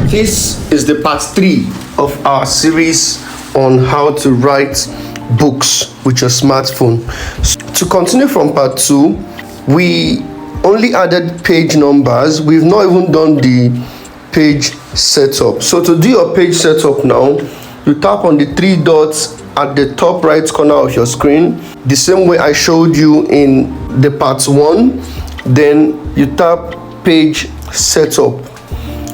This is the part 3 of our series on how to write books with your smartphone. To continue from part 2, we only added page numbers. We've not even done the page setup. So to do your page setup now, you tap on the 3 dots at the top right corner of your screen, the same way I showed you in the part 1. Then you tap page setup.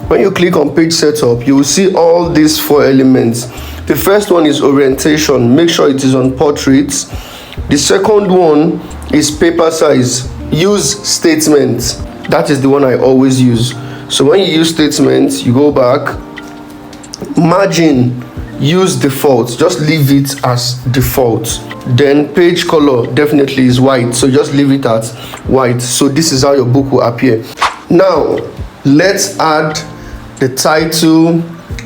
When you click on page setup, you will see all these 4 elements. The first one is orientation. Make sure it is on portraits. The second one is paper size. Use statements. That is the one I always use. So when you use statements, you go back. Margin, use default. Just leave it as default. Then page color definitely is white, so just leave it at white. So this is how your book will appear. Now let's add the title,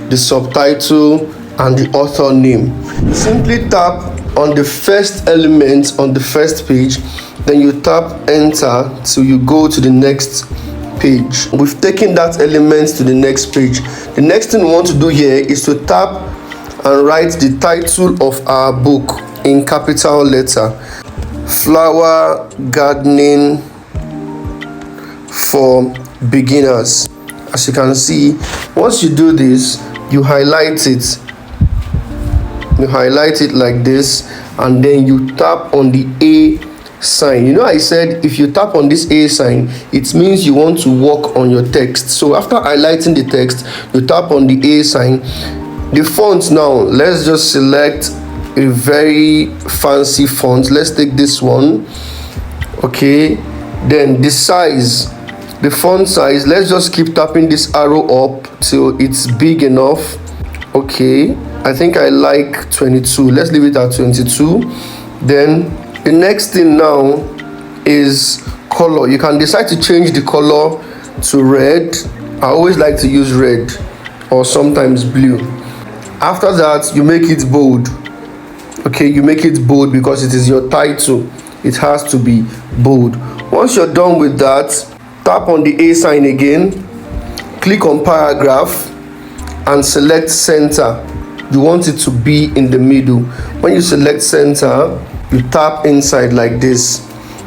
the subtitle, and the author name. Simply tap on the first element on the first page, then you tap enter till you go to the next page. We've taken that element to the next page. The next thing we want to do here is to tap and write the title of our book in capital letter. Flower Gardening for Beginners. As you can see, once you do this, you highlight it. You highlight it like this, and then you tap on the A sign. You know, I said if you tap on this A sign, it means you want to work on your text. So after highlighting the text, you tap on the A sign. The font now, let's just select a very fancy font. Let's take this one. Okay, then the size, the font size, let's just keep tapping this arrow up till it's big enough. Okay, I think I like 22. Let's leave it at 22. Then the next thing now is color. You can decide to change the color to red. I always like to use red or sometimes blue. After that, you make it bold. Okay, you make it bold because it is your title. It has to be bold. Once you're done with that, tap on the A sign again, click on paragraph, and select center. You want it to be in the middle. When you select center, you tap inside like this.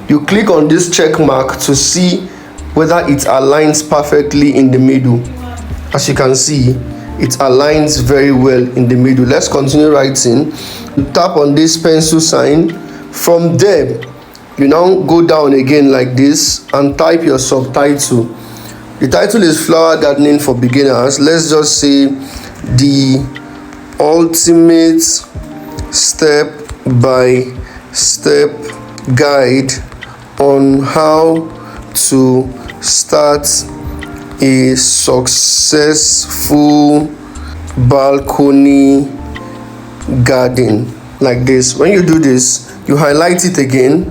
You click on this check mark to see whether it aligns perfectly in the middle. As you can see, it aligns very well in the middle. Let's continue writing. You tap on this pencil sign. From there, you now go down again like this and type your subtitle. The title is Flower Gardening for Beginners. Let's just say the ultimate step-by-step guide on how to start a successful balcony garden. Like this. When you do this, you highlight it again.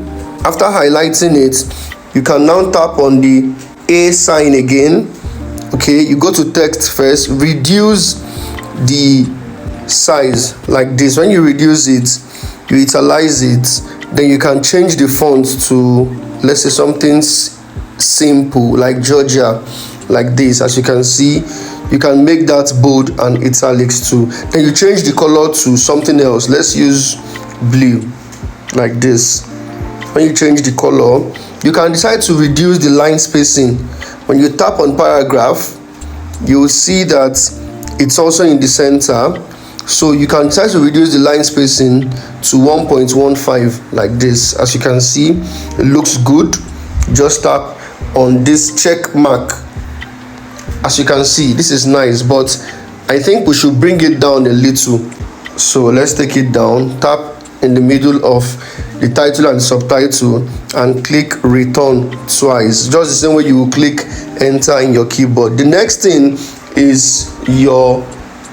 After highlighting it, you can now tap on the A sign again. Okay, you go to text first, reduce the size like this. When you reduce it, you italize it, then you can change the font to, let's say, something simple like Georgia, like this. As you can see, you can make that bold and italics too. Then you change the color to something else. Let's use blue like this. When you change the color, you can decide to reduce the line spacing. When you tap on paragraph, you will see that it's also in the center. So you can decide to reduce the line spacing to 1.15 like this. As you can see, it looks good. Just tap on this check mark. As you can see, this is nice, but I think we should bring it down a little. So let's take it down. Tap in the middle of the title and subtitle and click return twice, just the same way you will click enter in your keyboard. The next thing is your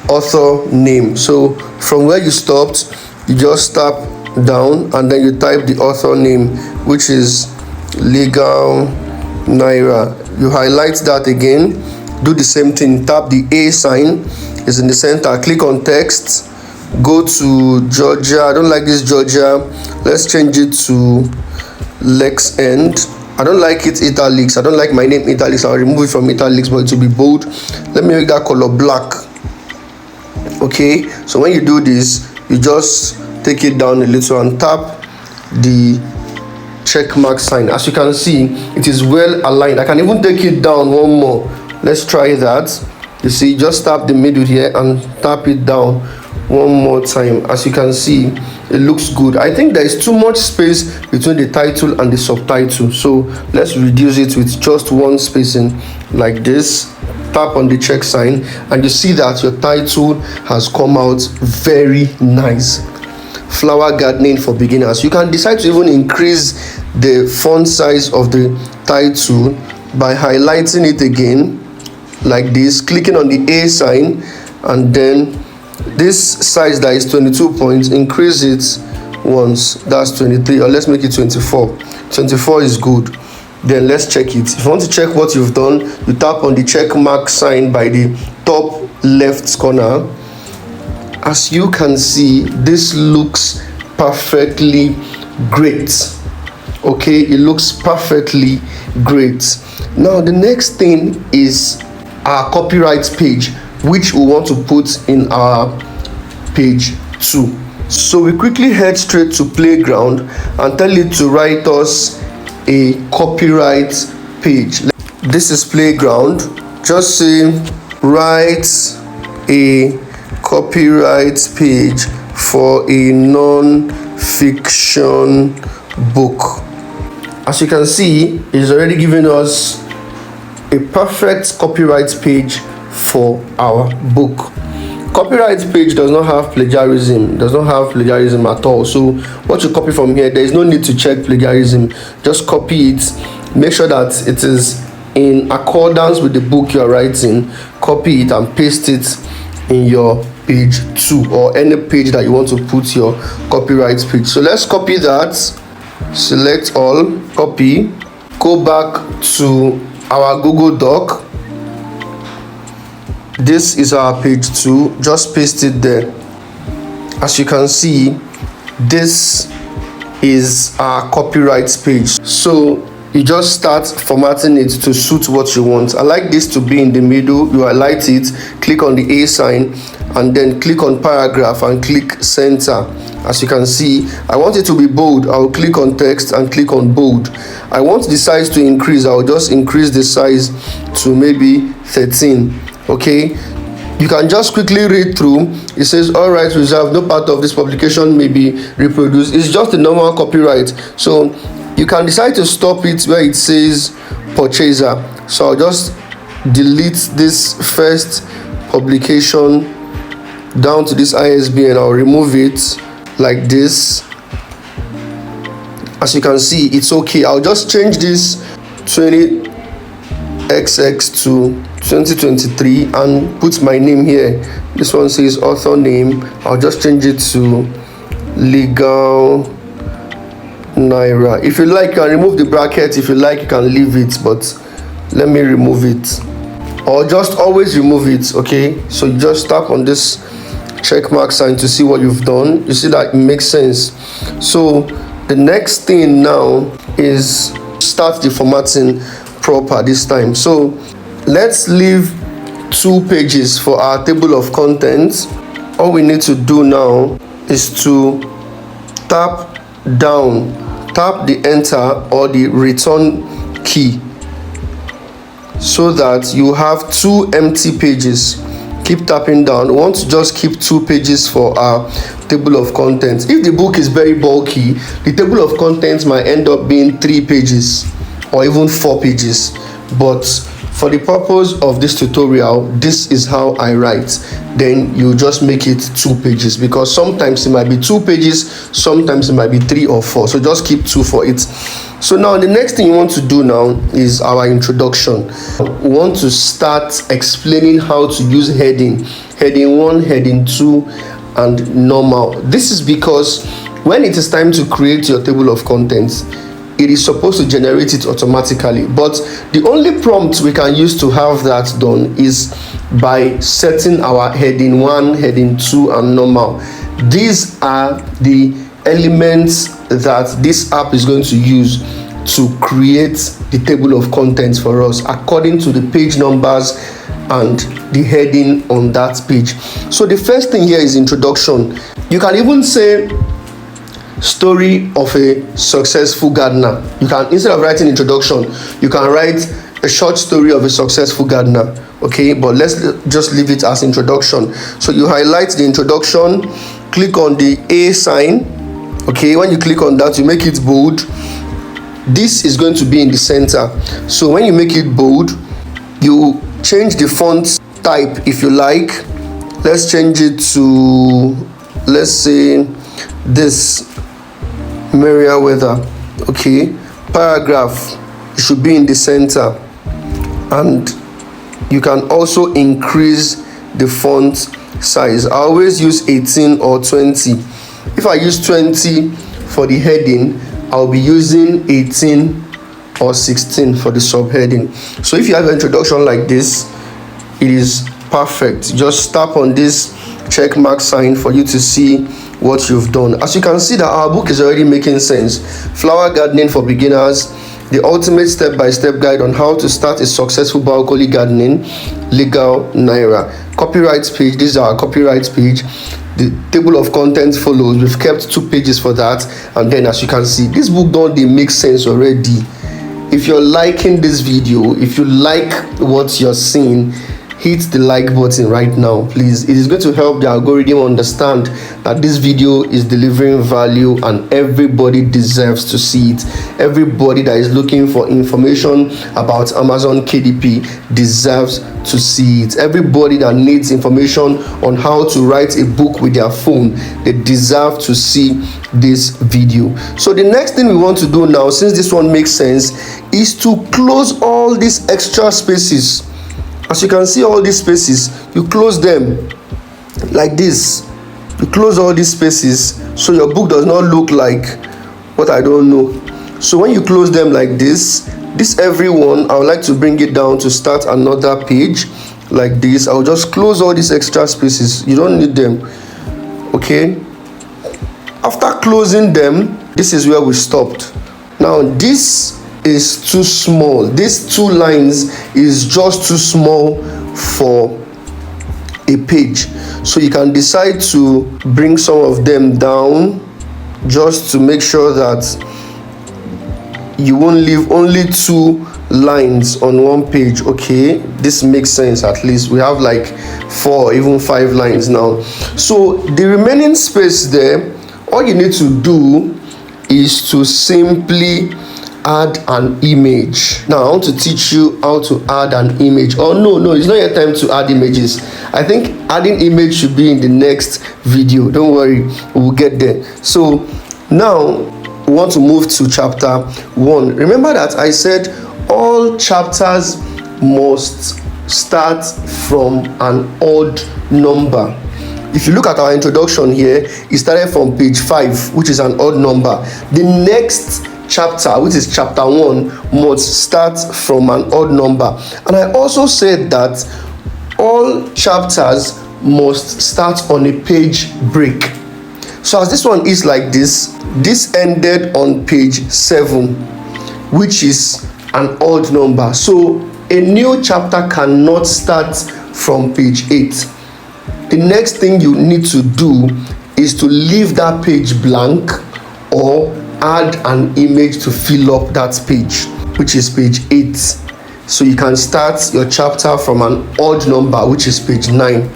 author name. So from where you stopped, you just tap down and then you type the author name, which is Legal Naira. You highlight that again, do the same thing, tap the A sign, is in the center, click on text, go to Georgia. I don't like this Georgia. Let's change it to Lex End. I don't like it italics. I don't like my name italics. I'll remove it from italics, but it will be bold. Let me make that color black. Okay, so when you do this, you just take it down a little and tap the check mark sign. As you can see, it is well aligned. I can even take it down one more. Let's try that. You see, just tap the middle here and tap it down one more time. As you can see, it looks good. I think there is too much space between the title and the subtitle, so let's reduce it with just one spacing like this. Tap on the check sign and you see that your title has come out very nice. Flower gardening for beginners. You can decide to even increase the font size of the title by highlighting it again like this, clicking on the A sign, and then this size that is 22 points, increase it once, that's 23, or let's make it 24. 24 is good. Then let's check it. If you want to check what you've done, you tap on the check mark sign by the top left corner. As you can see, this looks perfectly great. Okay, it looks perfectly great. Now the next thing is our copyright page, which we want to put in our page 2. So we quickly head straight to Playground and tell it to write us a copyright page. This is Playground. Just say write a copyright page for a non-fiction book. As you can see, it's already giving us a perfect copyright page for our book. Copyright page does not have plagiarism, at all. So what you copy from here, there is no need to check plagiarism. Just copy it, make sure that it is in accordance with the book you are writing. Copy it and paste it in your page 2 or any page that you want to put your copyright page. So let's copy that. Select all, copy, go back to our Google Doc. This is our page 2. Just paste it there. As you can see, this is our copyright page. So you just start formatting it to suit what you want. I like this to be in the middle. You highlight it, click on the A sign, and then click on paragraph and click center. As you can see, I want it to be bold. I'll click on text and click on bold. I want the size to increase. I'll just increase the size to maybe 13. Okay, you can just quickly read through. It says all rights reserved, no part of this publication may be reproduced. It's just a normal copyright, so you can decide to stop it where it says purchaser. So I'll just delete this first publication down to this ISBN. I'll remove it like this. As you can see, it's okay. I'll just change this 20XX to 2023 and put my name here. This one says author name. I'll just change it to legal Naira. If you like, you can remove the bracket. If you like, you can leave it, but let me remove it, or just always remove it. Okay, so you just tap on this check mark sign to see what you've done. You see that it makes sense. So the next thing now is start the formatting proper this time. So let's leave 2 pages for our table of contents. All we need to do now is to tap down, tap the enter or the return key, so that you have 2 empty pages. Keep tapping down. We want to just keep 2 pages for our table of contents. If the book is very bulky, the table of contents might end up being 3 pages or even 4 pages. But for the purpose of this tutorial, this is how I write. Then you just make it 2 pages, because sometimes it might be 2 pages, sometimes it might be 3 or 4. So just keep 2 for it. So now the next thing you want to do now is our introduction. We want to start explaining how to use heading 1, heading 2, and normal. This is because when it is time to create your table of contents, it is supposed to generate it automatically, but the only prompt we can use to have that done is by setting our heading 1, heading 2, and normal. These are the elements that this app is going to use to create the table of contents for us according to the page numbers and the heading on that page. So the first thing here is introduction. You can even say story of a successful gardener. You can, instead of writing introduction, you can write a short story of a successful gardener. Okay, but let's just leave it as introduction. So you highlight the introduction, click on the A sign. Okay, when you click on that, you make it bold. This is going to be in the center. So when you make it bold, you change the font type if you like. Let's change it to, let's say, this Merriweather. Okay, paragraph, it should be in the center, and you can also increase the font size. I always use 18 or 20. If I use 20 for the heading, I'll be using 18 or 16 for the subheading. So if you have an introduction like this, it is perfect. Just tap on this check mark sign for you to see what you've done. As you can see that our book is already making sense. Flower gardening for beginners, the ultimate step-by-step guide on how to start a successful balcony gardening, legal Naira. Copyright page, this is our copyright page. The table of contents follows. We've kept 2 pages for that, and then as you can see, this book don't dey make sense already. If you're liking this video, if you like what you're seeing, hit the like button right now, please. It is going to help the algorithm understand that this video is delivering value and everybody deserves to see it. Everybody that is looking for information about Amazon KDP deserves to see it. Everybody that needs information on how to write a book with their phone, they deserve to see this video. So the next thing we want to do now, since this one makes sense, is to close all these extra spaces. As you can see, all these spaces, you close them like this. You close all these spaces so your book does not look like what I don't know. So when you close them like this everyone, I would like to bring it down to start another page like this. I'll just close all these extra spaces. You don't need them. Okay, after closing them, this is where we stopped. Now this is too small. These 2 lines is just too small for a page, so you can decide to bring some of them down just to make sure that you won't leave only 2 lines on one page. Okay, this makes sense. At least we have like 4, even 5 lines now. So the remaining space there, all you need to do is to simply add an image. Now I want to teach you how to add an image. Oh no, it's not yet time to add images. I think adding image should be in the next video. Don't worry, we'll get there. So now we want to move to chapter 1. Remember that I said all chapters must start from an odd number. If you look at our introduction here, it started from page 5, which is an odd number. The next chapter, which is chapter 1, must start from an odd number. And I also said that all chapters must start on a page break. So as this one is like this ended on page 7, which is an odd number. So a new chapter cannot start from page 8. The next thing you need to do is to leave that page blank or add an image to fill up that page, which is page 8. So you can start your chapter from an odd number, which is page 9.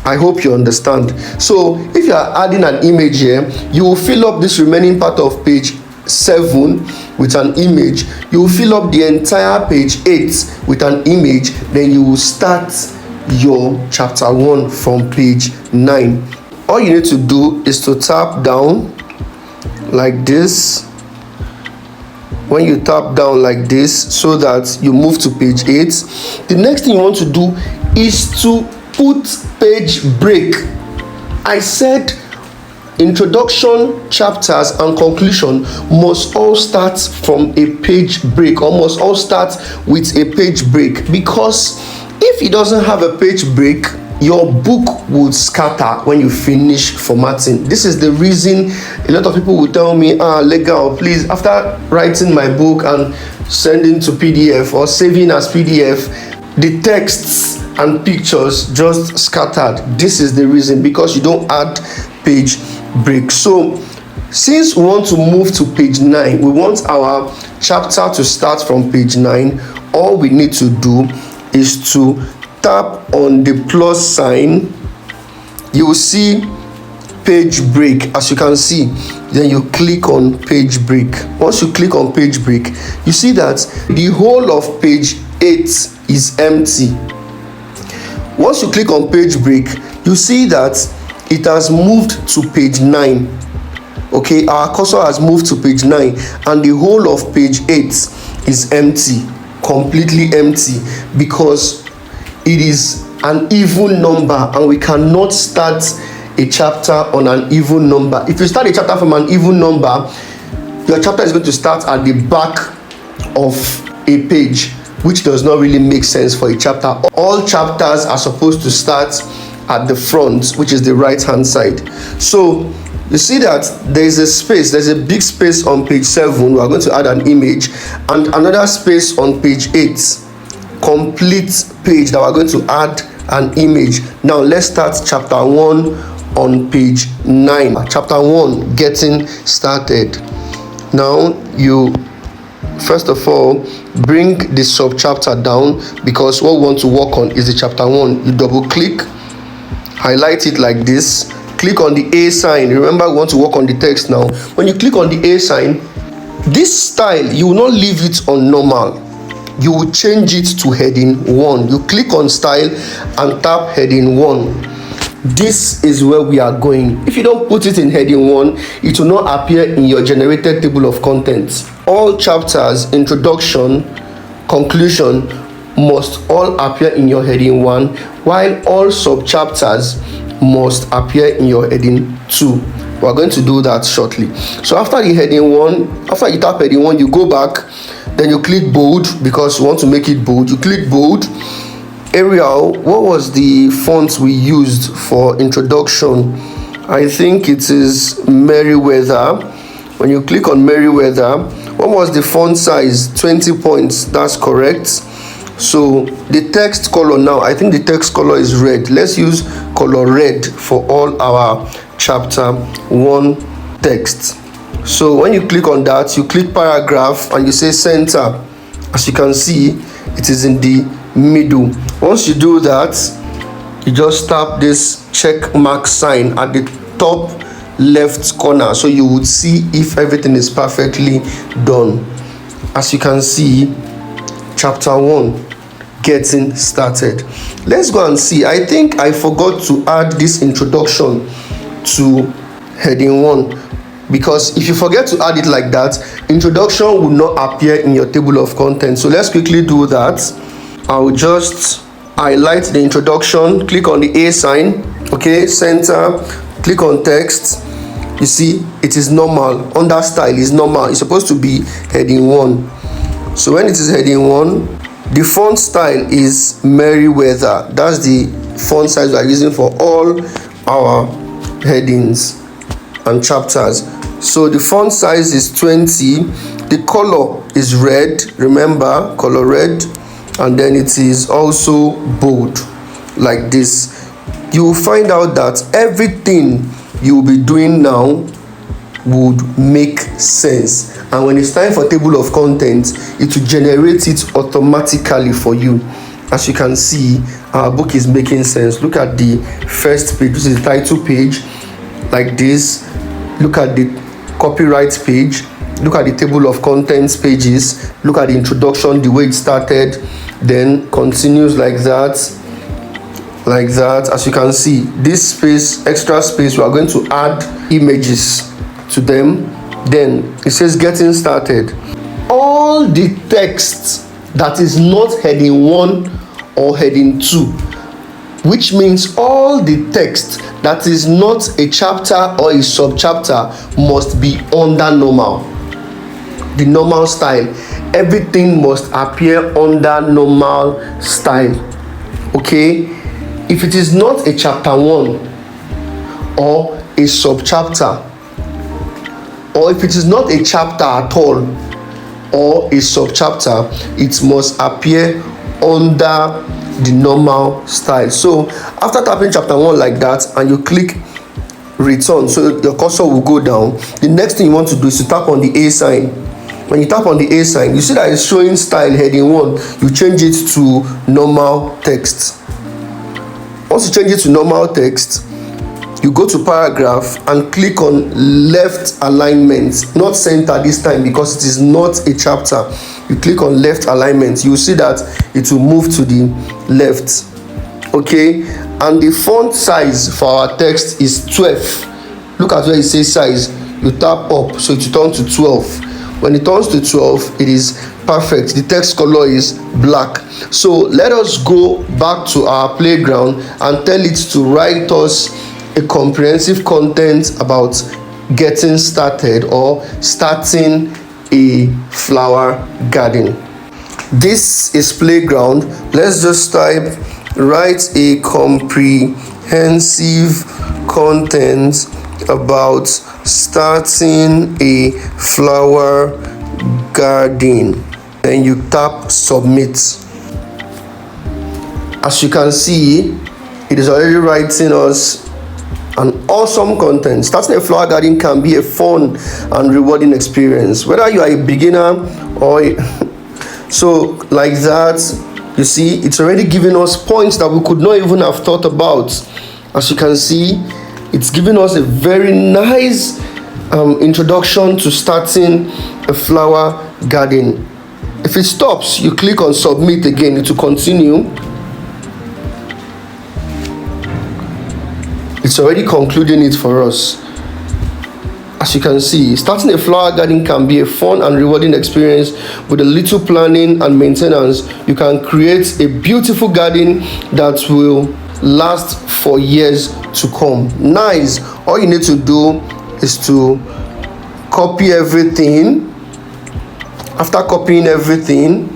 I hope you understand. So if you are adding an image here, you will fill up this remaining part of page 7 with an image. You will fill up the entire page 8 with an image. Then you will start your chapter 1 from page 9. All you need to do is to tap down like this. When you tap down like this so that you move to page 8, the next thing you want to do is to put page break. I said introduction, chapters and conclusion must all start from a page break, or must all start with a page break, because if it doesn't have a page break, your book would scatter when you finish formatting. This is the reason a lot of people will tell me, legal, please, after writing my book and sending to PDF or saving as PDF, the texts and pictures just scattered. This is the reason, because you don't add page break. So since we want to move to page 9, we want our chapter to start from page 9, all we need to do is to tap on the plus sign. You will see page break, as you can see. Then you click on page break. Once you click on page break, you see that the whole of page 8 is empty. Once you click on page break, you see that it has moved to page 9. Okay, our cursor has moved to page 9, and the whole of page 8 is empty, completely empty, because it is an even number, and we cannot start a chapter on an even number. If you start a chapter from an even number, your chapter is going to start at the back of a page, which does not really make sense for a chapter. All chapters are supposed to start at the front, which is the right hand side. So you see that there is a space, there's a big space on page 7. We are going to add an image, and another space on page 8, complete page, that we're going to add an image. Now let's start chapter 1 on page 9. Chapter 1, getting started. Now you first of all bring the subchapter down, because what we want to work on is the chapter 1. You double click, highlight it like this, click on the A sign. Remember, we want to work on the text now. When you click on the A sign, this style, you will not leave it on normal, you will change it to heading 1. You click on style and tap heading 1. This is where we are going. If you don't put it in heading 1, it will not appear in your generated table of contents. All chapters, introduction, conclusion, must all appear in your heading 1, while all subchapters must appear in your heading 2. We are going to do that shortly. So after the heading 1, after you tap heading 1, you go back, then you click bold, because you want to make it bold. You click bold. Arial, what was the font we used for introduction? I think it is Merriweather. When you click on Merriweather, what was the font size? 20 points. That's correct. So the text color now, I think the text color is red. Let's use color red for all our chapter 1 text. So when you click on that, you click paragraph and you say center. As you can see, it is in the middle. Once you do that, you just tap this check mark sign at the top left corner, so you would see if everything is perfectly done. As you can see, chapter 1, getting started. Let's go and see. I think I forgot to add this introduction to heading 1, because if you forget to add it like that, introduction will not appear in your table of contents. So let's quickly do that. I'll just highlight the introduction, click on the A sign, okay, center, click on text. You see, it is normal. Under style is normal. It's supposed to be heading 1. So when it is heading 1, the font style is Merriweather. That's the font size we are using for all our headings and chapters. So the font size is 20. The color is red. Remember, color red. And then it is also bold, like this. You will find out that everything you will be doing now would make sense, and when it's time for table of contents, it will generate it automatically for you. As you can see, our book is making sense. Look at the first page. This is the title page, like this. Look at the copyright page. Look at the table of contents pages. Look at the introduction, the way it started, then continues like that, like that. As you can see, this space, extra space, we are going to add images to them. Then it says getting started. All the text that is not heading 1 or heading 2, which means all the text that is not a chapter or a subchapter, must be under normal, the normal style. Everything must appear under normal style. Okay, if it is not a chapter 1 or a subchapter, or if it is not a chapter at all or a subchapter, it must appear under the normal style. So after tapping chapter 1 like that and you click return, so your cursor will go down, the next thing you want to do is to tap on the A sign. When you tap on the A sign, you see that it's showing style heading 1. You change it to normal text. Once you change it to normal text, you go to paragraph and click on left alignment, not center this time because it is not a chapter. You click on left alignment, you will see that it will move to the left. Okay, and the font size for our text is 12. Look at where it says size. You tap up, so it will turn to 12. When it turns to 12, it is perfect. The text color is black. So let us go back to our playground and tell it to write us a comprehensive content about getting started or starting a flower garden. This is playground. Let's just type write a comprehensive content about starting a flower garden. Then you tap submit. As you can see, it is already writing us an awesome content. Starting a flower garden can be a fun and rewarding experience, whether you are a beginner or so like that. You see, it's already giving us points that we could not even have thought about. As you can see, it's giving us a very nice introduction to starting a flower garden. If it stops, you click on submit again to continue. It's already concluding it for us. As you can see, starting a flower garden can be a fun and rewarding experience. With a little planning and maintenance, you can create a beautiful garden that will last for years to come. Nice. All you need to do is to copy everything. After copying everything,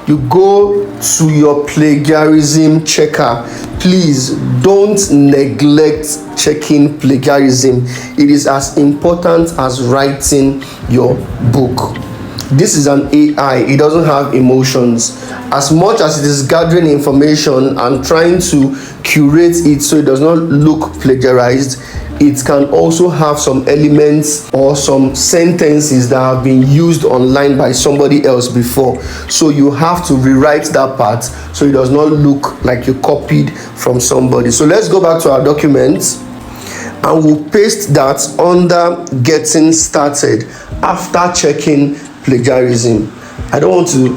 you go to your plagiarism checker. Please don't neglect checking plagiarism. It is as important as writing your book. This is an AI. It doesn't have emotions. As much as it is gathering information and trying to curate it so it does not look plagiarized, it can also have some elements or some sentences that have been used online by somebody else before. So you have to rewrite that part so it does not look like you copied from somebody. So let's go back to our document and we'll paste that under getting started after checking plagiarism. I don't want to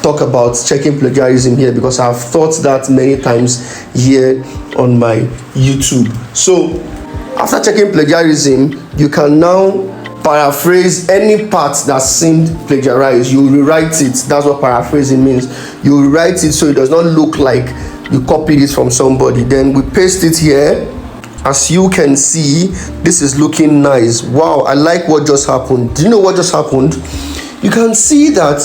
talk about checking plagiarism here because I've thought that many times here on my YouTube. So after checking plagiarism, you can now paraphrase any part that seemed plagiarized. You rewrite it. That's what paraphrasing means. You rewrite it so it does not look like you copied it from somebody. Then we paste it here. As you can see, this is looking nice. Wow, I like what just happened. Do you know what just happened? You can see that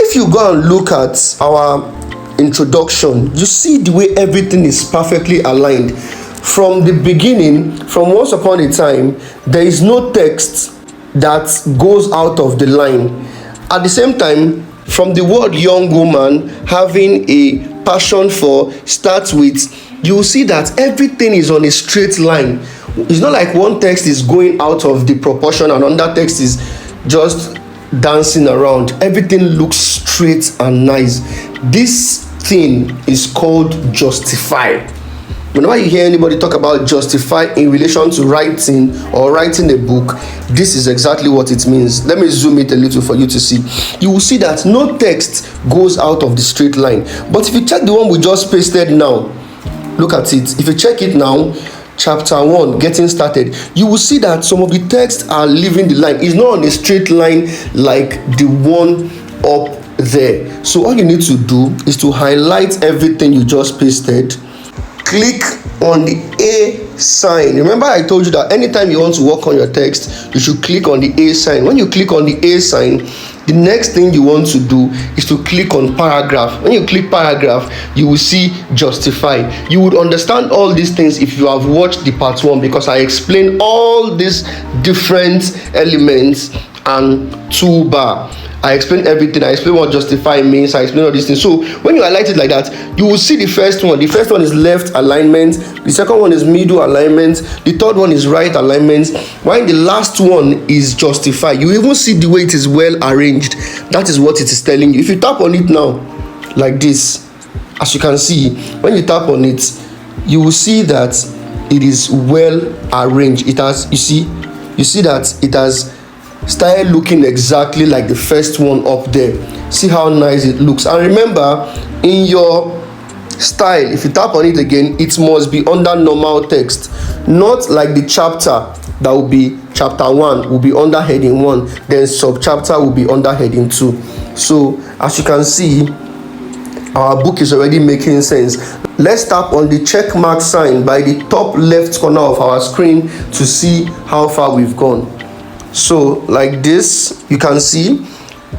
if you go and look at our introduction, you see the way everything is perfectly aligned. From the beginning, from once upon a time, there is no text that goes out of the line. At the same time, from the word young woman having a passion for starts with, you will see that everything is on a straight line. It's not like one text is going out of the proportion and another text is just dancing around. Everything looks straight and nice. This thing is called justify. Whenever you hear anybody talk about justify in relation to writing or writing a book, this is exactly what it means. Let me zoom it a little for you to see. You will see that no text goes out of the straight line. But if you check the one we just pasted now, look at it. If you check it now, chapter 1, getting started, you will see that some of the texts are leaving the line. It's not on a straight line like the one up there. So all you need to do is to highlight everything you just pasted, click on the A sign. Remember I told you that anytime you want to work on your text, you should click on the A sign. When you click on the A sign, the next thing you want to do is to click on paragraph. When you click paragraph, you will see justify. You would understand all these things if you have watched the part 1, because I explain all these different elements and toolbar. I explain everything. I explain what justify means. I explain all these things. So when you highlight it like that, you will see the first one. The first one is left alignment. The second one is middle alignment. The third one is right alignment. While the last one is justify. You even see the way it is well arranged. That is what it is telling you. If you tap on it now, like this, as you can see, when you tap on it, you will see that it is well arranged. It has, you see that it has started looking exactly like the first one up there. See how nice it looks. And remember, in your style, if you tap on it again, it must be under normal text, not like the chapter that will be chapter 1 will be under heading 1, then sub chapter will be under heading 2. So as you can see, our book is already making sense. Let's tap on the check mark sign by the top left corner of our screen to see how far we've gone. So like this, you can see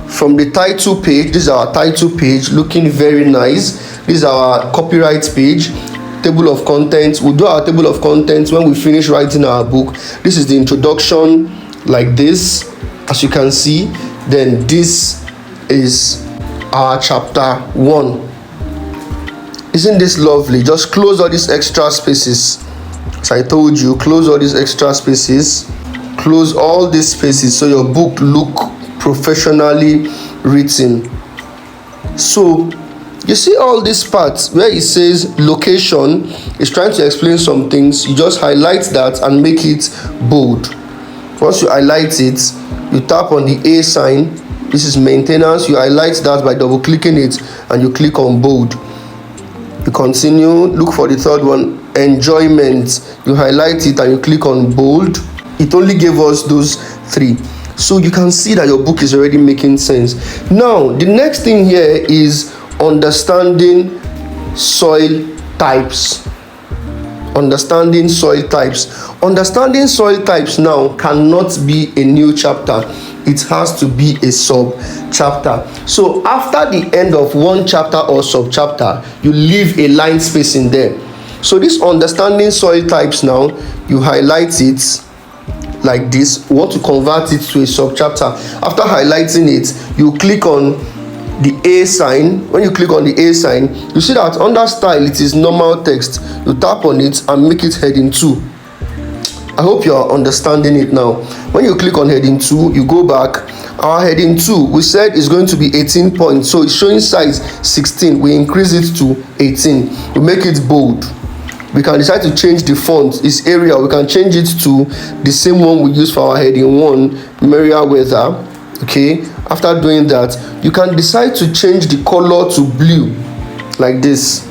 from the title page, this is our title page looking very nice. This is our copyright page, table of contents. We'll do our table of contents when we finish writing our book. This is the introduction, like this, as you can see. Then this is our chapter 1. Isn't this lovely? Just close all these extra spaces. As I told you, close all these extra spaces. Close all these spaces so your book look professionally written. So you see all these parts where it says location is trying to explain some things. You just highlight that and make it bold. Once you highlight it, you tap on the A sign. This is maintenance. You highlight that by double clicking it and you click on bold. You continue, look for the third one, enjoyment. You highlight it and you click on bold. It only gave us those 3. So you can see that your book is already making sense. Now, the next thing here is understanding soil types. Understanding soil types. Understanding soil types now cannot be a new chapter. It has to be a sub chapter. So after the end of one chapter or sub chapter, you leave a line space in there. So this understanding soil types now, you highlight it like this. We want to convert it to a sub chapter. After highlighting it, you click on the A sign. When you click on the A sign, you see that under style it is normal text. You tap on it and make it heading 2. I hope you are understanding it now. When you click on heading 2, you go back. Our heading 2, we said is going to be 18 points, so it's showing size 16. We increase it to 18. We make it bold. We can decide to change the font. It's Arial. We can change it to the same one we use for our heading 1, Merriweather. Okay, after doing that, you can decide to change the color to blue like this.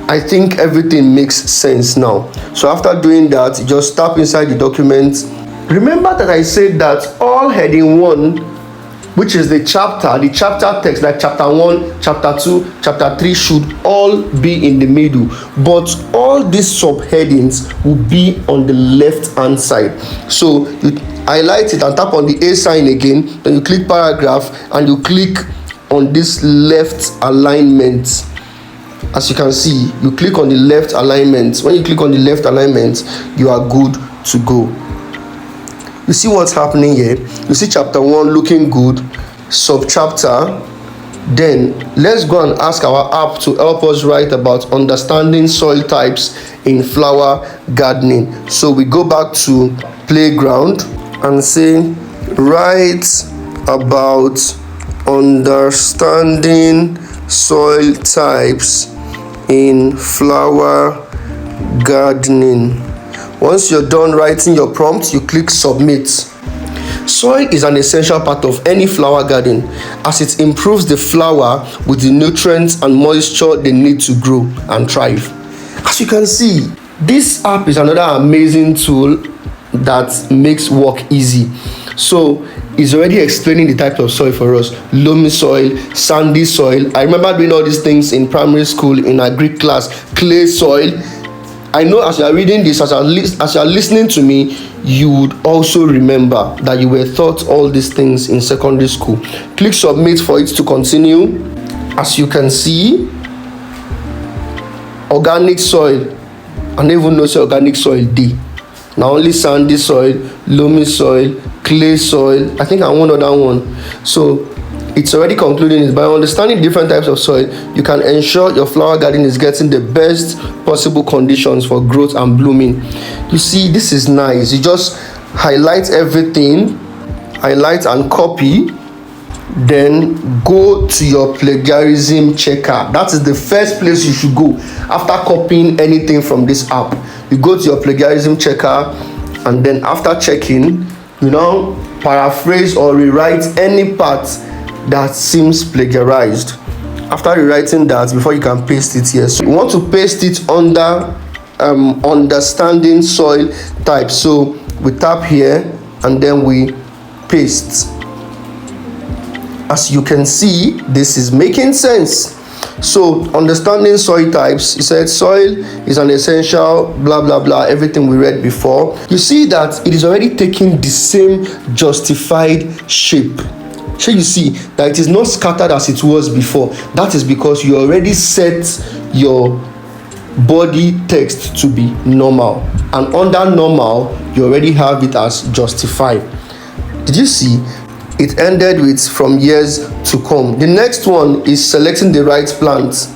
I think everything makes sense now. So after doing that, you just tap inside the document. Remember that I said that all heading 1, which is the chapter text, like chapter 1, chapter 2, chapter 3 should all be in the middle, but all these subheadings will be on the left hand side. So you highlight it and tap on the A sign again, then you click paragraph and you click on this left alignment. As you can see, you click on the left alignment. When you click on the left alignment, you are good to go. You see what's happening here? You see chapter 1 looking good, sub chapter. Then let's go and ask our app to help us write about understanding soil types in flower gardening. So we go back to playground and say write about understanding soil types in flower gardening. Once you're done writing your prompt, you click submit. Soil is an essential part of any flower garden as it improves the flower with the nutrients and moisture they need to grow and thrive. As you can see, this app is another amazing tool that makes work easy. So it's already explaining the type of soil for us: loamy soil, sandy soil. I remember doing all these things in primary school in a Greek class. Clay soil, I know as you are reading this, as you are listening to me, you would also remember that you were taught all these things in secondary school. Click submit for it to continue. As you can see, organic soil. I don't even know say organic soil dey. Na only sandy soil, loamy soil, clay soil. I think I want another one. So it's already concluding it. By understanding different types of soil, you can ensure your flower garden is getting the best possible conditions for growth and blooming. You see, this is nice. You just highlight everything, highlight and copy, then go to your plagiarism checker. That is the first place you should go after copying anything from this app. You go to your plagiarism checker, and then after checking, you now paraphrase or rewrite any part that seems plagiarized. After rewriting that, before you can paste it here, so you want to paste it under understanding soil type. So we tap here and then we paste. As you can see, this is making sense. So understanding soil types, he said soil is an essential blah blah blah, everything we read before. You see that it is already taking the same justified shape. So you see that it is not scattered as it was before. That is because you already set your body text to be normal, and under normal you already have it as justified. Did you see? It ended with from years to come. The next one is selecting the right plant.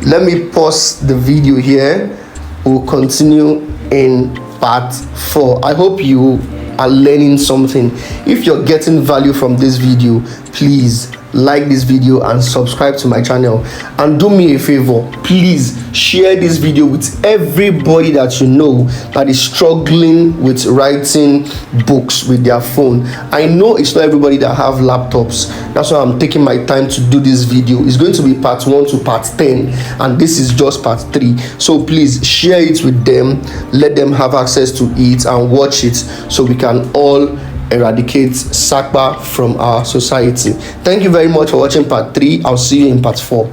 Let me pause the video here. We'll continue in part 4. I hope you are learning something. If you're getting value from this video, please like this video and subscribe to my channel. And do me a favor, please share this video with everybody that you know that is struggling with writing books with their phone. I know it's not everybody that have laptops. That's why I'm taking my time to do this video. It's going to be part 1 to part 10, and this is just part 3. So please share it with them, let them have access to it and watch it, so we can all eradicate Sakpa from our society. Thank you very much for watching part 3. I'll see you in part 4.